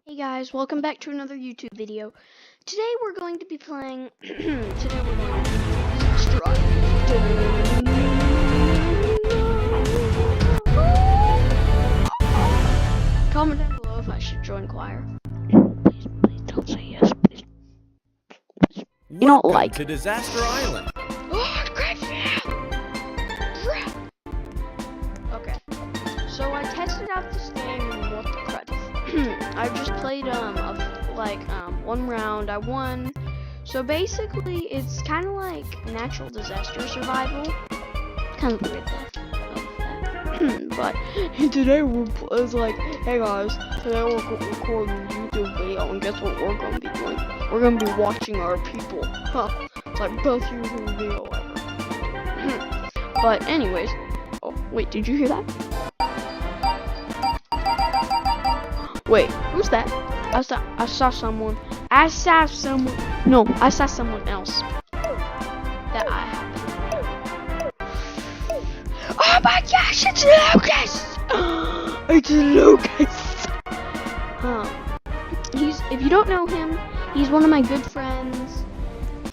Hey guys, welcome back to another YouTube video. Today we're going to be playing Strike. Comment down below if I should join choir. Please don't say yes, please. You don't like to Disaster Island. Oh, great. Okay. So I tested out this game and what the crud. I just played one round. I won. So basically, it's kind of like natural disaster survival. Kind of weird though. But today it's like, hey guys, today we're recording a YouTube video, and guess what we're gonna be doing? We're gonna be watching our people. Huh? It's like best YouTube video ever. But anyways, oh wait, did you hear that? Wait, who's that? I saw someone. No, I saw someone else. That I have. Oh my gosh, it's Lucas! It's Lucas! If you don't know him, he's one of my good friends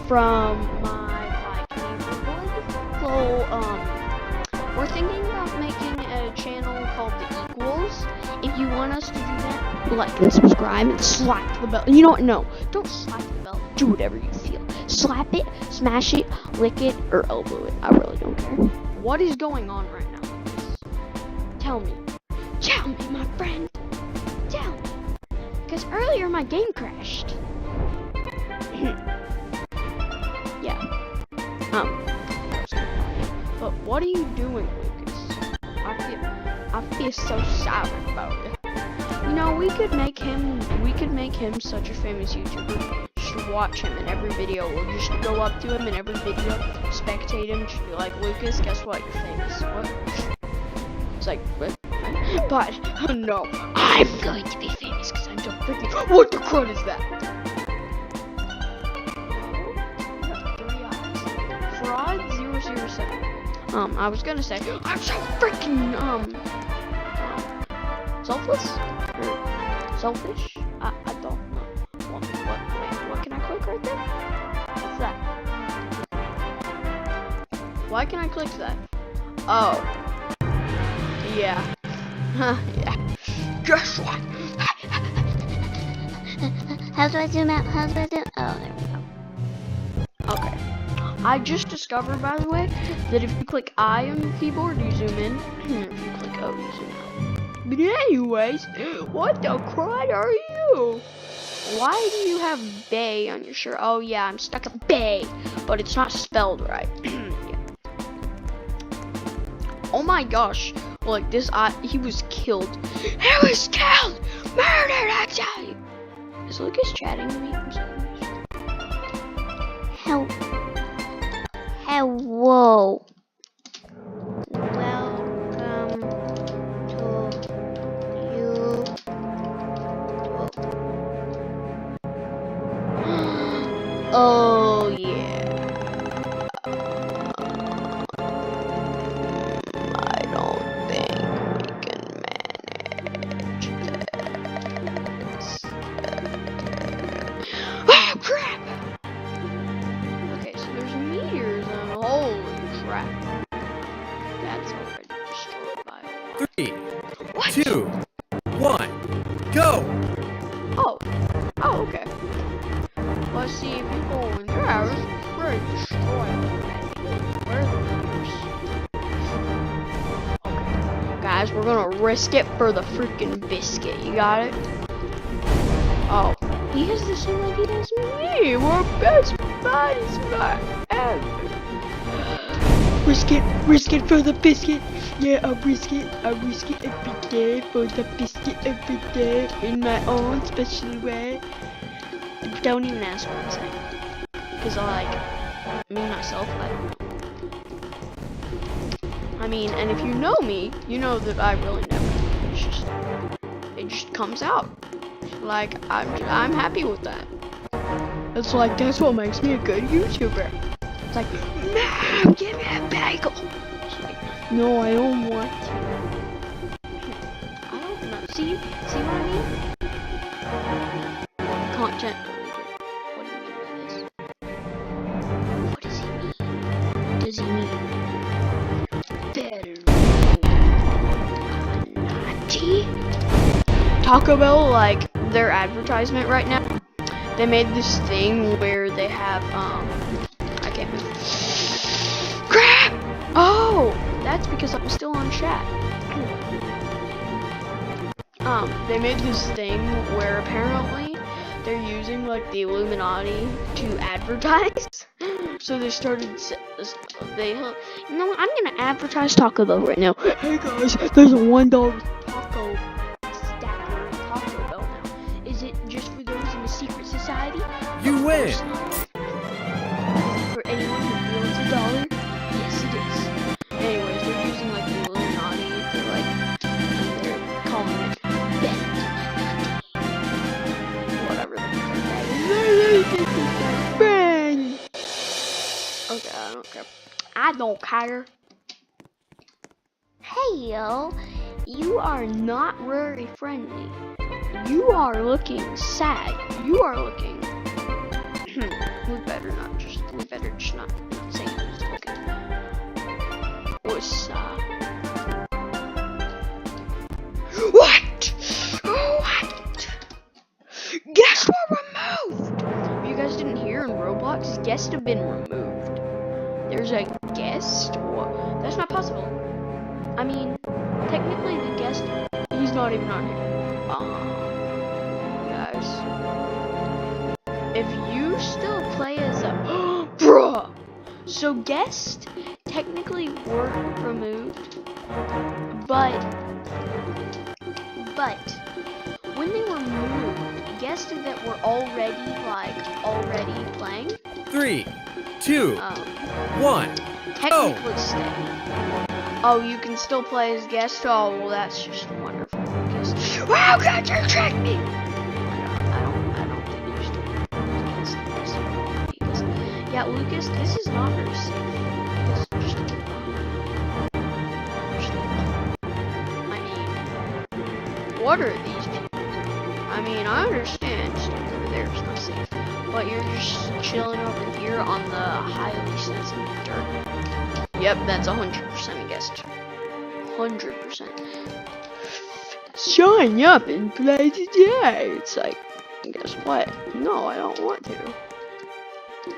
from my neighborhood. So, we're thinking about making a channel called The Equals. If you want us to do that, like and subscribe and slap the bell. You don't know. Don't slap the bell. Do whatever you feel. Slap it, smash it, lick it, or elbow it. I really don't care. What is going on right now? Tell me. Tell me, my friend. Tell me. Because earlier my game crashed. Yeah. But what are you doing, Lucas? I feel so sorry about it. You know, we could make him such a famous YouTuber. Just watch him in every video. We'll just go up to him in every video, spectate him, just be like, Lucas, guess what? You're famous. What? It's like, what? But, oh no, I'm going to be famous because I'm so freaking. What the crud is that? Fraud 007. I was gonna say, I'm so freaking, selfless? Or selfish? I don't know. What can I click right there? What's that? Why can I click that? Oh. Yeah. Huh, yeah. Guess what? How do I zoom out? How do I zoom? Oh, there we go. Okay. I just discovered, by the way, that if you click I on your keyboard, you zoom in. If you click O, you zoom out. But anyways, what the crud are you? Why do you have Bay on your shirt? Oh yeah, I'm stuck at Bay, but it's not spelled right. Yeah. Oh my gosh. Like this, he was killed. He was killed! Murdered, I tell you! Is Lucas chatting to me? I'm sorry. Hello. Welcome to you. Oh yeah. I don't think we can manage this. Oh crap! Okay, so there's meteors and holy crap. That's already destroyed by a lot. 3, What? 2, 1, go! Oh, okay. Let's see if you go in there. I was pretty destroyed already. Where's the meteors? Okay, guys, we're gonna risk it for the freaking biscuit. You got it? Oh, he has the same idea as me. We're best buddies forever. Risk it for the biscuit. Yeah, I risk it every day for the biscuit every day in my own special way. Don't even ask what I'm saying, because me myself, I don't know. I mean, and if you know me, you know that I really never do. It just comes out. Like, I'm happy with that. It's like, that's what makes me a good YouTuber. It's like, no, give me a bagel. It's like, no, I don't want to. I don't know. See what I mean? content deleted. What do you mean by this? What does he mean? Does he mean better naughty? Taco Bell, like their advertisement right now, they made this thing where they have I can't move. Crap! Oh, that's because I'm still on chat. They made this thing where apparently they're using like the Illuminati to advertise. So they started, you know what, I'm gonna advertise Taco Bell right now. Hey guys, there's a $1 taco stacker at Taco Bell now. Is it just for those in the secret society? You win. For anyone who wields a dollar? Yes, it is. Anyways, they're using like the Illuminati to like, they're calling it whatever the fuck that is. Okay, I don't care. I don't care. Hey yo, you are not very friendly. You are looking sad. You are looking. We better just not say who's looking. What's up? What? What? Guests were removed! You guys didn't hear in Roblox? Guests have been removed. There's a guest? What? That's not possible. I mean, technically the guest, he's not even on here. Guys. If you still play as a bruh. So guests technically were removed, but when they were moved, guests that were already playing 3, 2, 1. technically stay. Oh, you can still play as guest. Oh, well, that's just wonderful. Guest. Wow, God, you tricked me. I don't think you should. Because, yeah, Lucas, this is not very safe. I mean, what are these people? I mean, I understand staying over there is not safe, but you're just chilling over here on the highly sensitive dirt. Yep, that's 100% a guest. 100%. Shine up and play today. It's like, guess what? No, I don't want to.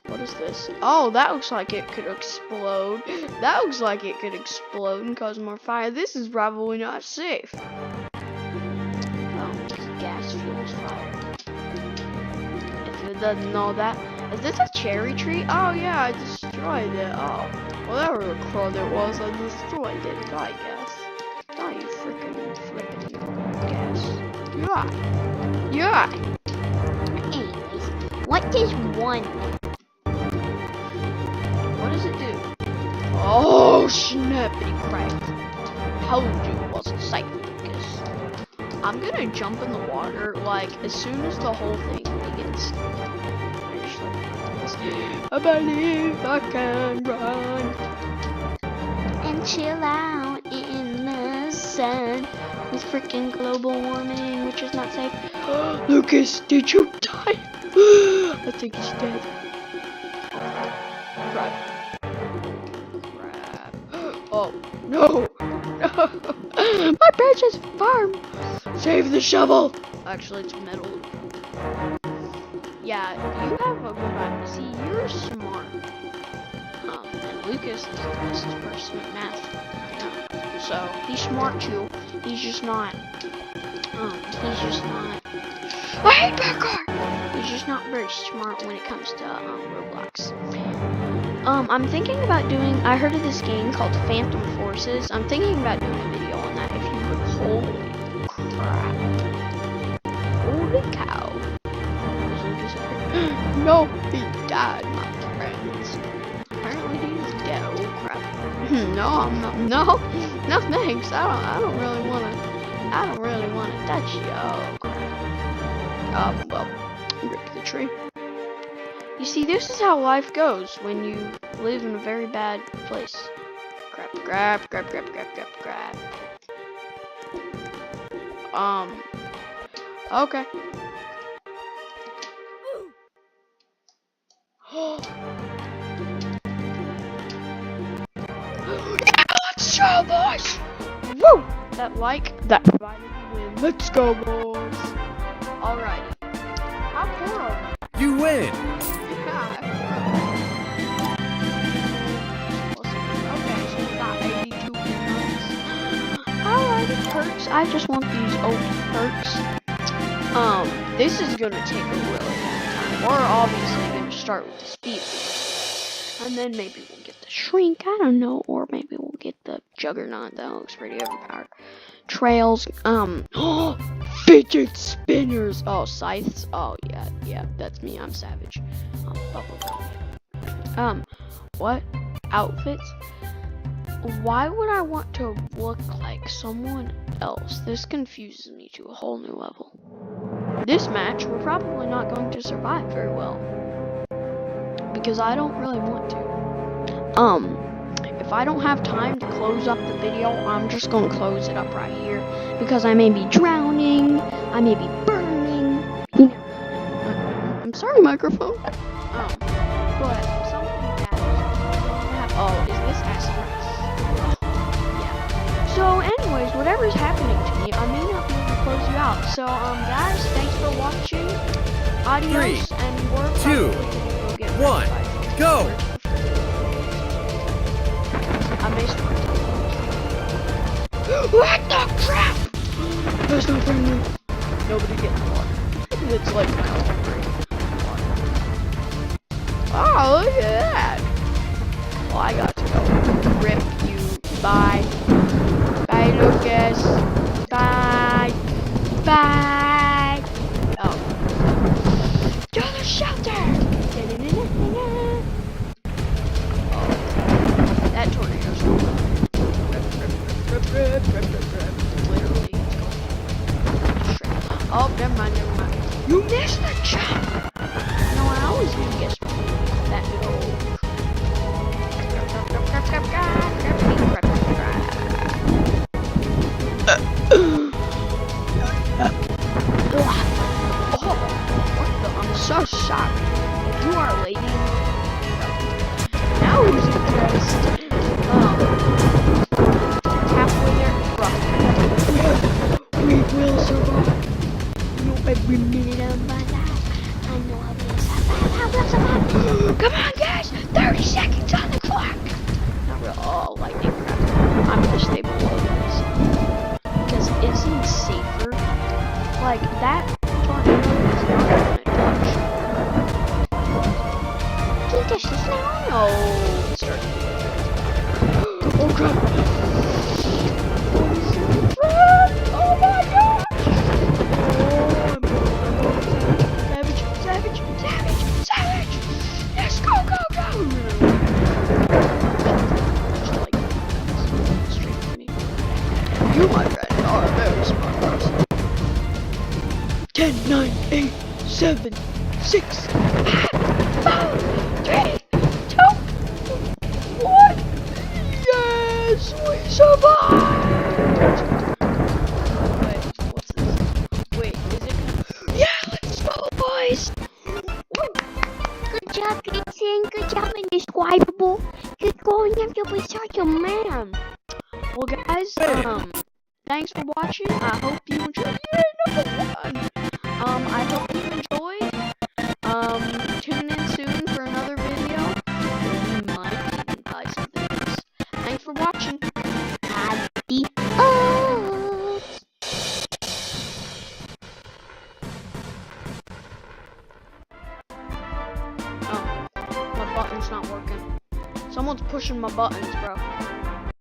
What is this? Oh, that looks like it could explode. That looks like it could explode and cause more fire. This is probably not safe. Oh, because gas fuels fire. If it doesn't know that. Is this a cherry tree? Oh yeah, I destroyed it. Oh, whatever the crud it was, I destroyed it. I guess. Oh, you freaking flipping gas. Yeah. Yeah. Anyways, what does one? What does it do? Oh, snappity crap. Told you it wasn't safe, Lucas. I'm gonna jump in the water, like, as soon as the whole thing begins. I believe I can run. And chill out in the sun with freaking global warming, which is not safe. Lucas, did you die? I think he's dead. Crap. Crap. Oh, no. No. My precious farm. Save the shovel. Actually, it's metal. Yeah, you have a good idea. See, you're smart. And Lucas is the bestest person at math. So, he's smart too. He's just not. I hate parkour! He's just not very smart when it comes to Roblox. I'm thinking about doing. I heard of this game called Phantom Forces. I'm thinking about doing a video on that. If you would, holy crap! Holy cow! No, he died, my friends. Apparently he's dead. Oh crap! No, I'm not. No, thanks. I don't really wanna touch you. Oh crap. Well, rip the tree. You see, this is how life goes when you live in a very bad place. Grab. Okay. Let's go, boys! Woo! That provided the win. Let's go, boys! Alrighty. How poor are we? You win. Okay, so we got 82 points. Alrighty, perks. I just want these OP perks. This is gonna take a really long time. We're obviously gonna start with the speed. And then maybe we'll get the shrink, I don't know, or maybe we'll get the juggernaut. That looks pretty overpowered. Trails, fidget spinners. Oh, scythes. Oh yeah, that's me. I'm savage. Bubblegum. What? Outfits? Why would I want to look like someone else? This confuses me to a whole new level. This match, we're probably not going to survive very well. Because I don't really want to. If I don't have time to close up the video, I'm just going to close it up right here. Because I may be drowning, I may be burning, you know. I'm sorry, microphone. But something that oh, is this SMS? Yeah. So anyways, whatever's happening to me, I may not be able to close you out. So guys, thanks for watching. Adios, 3, and we're 2, probably gonna go get 1, go! I may start. What the crap? There's no friendly. Nobody get in the water. It's like oh, look at that. Well, I got to go. Rip you. Bye. Bye, Lucas. Bye. Bye. Oh. To the shelter. That tornado's literally oh, never mind. You missed the jump! No, I always do guess that little I'm so shocked. You are a lady. Now who's impressed? Halfway there. We will survive. No, every minute of my life. I know I will survive. I will survive. Come on, guys. 30 seconds on the clock. Not real. Oh, lightning crap. I'm gonna stay below this. Because it seems safer. Like, that tornado is not gonna touch. Can you touch this now? No. It's starting to go. Oh, crap. Oh my god! Oh, I'm savage! Yes, go! Straight for me. You, my friend, are very smart. 10, 9, 8, 7, 6, 5, 4, 3, 2, 1. Yes, we survived! Good job, Jason. Good job, indescribable. Good going after we such a man. Well, guys, thanks for watching. I hope you enjoyed. I hope you enjoyed. Tune in soon for another video. We might even buy some things. Thanks for watching. Adios. My button's not working. Someone's pushing my buttons, bro.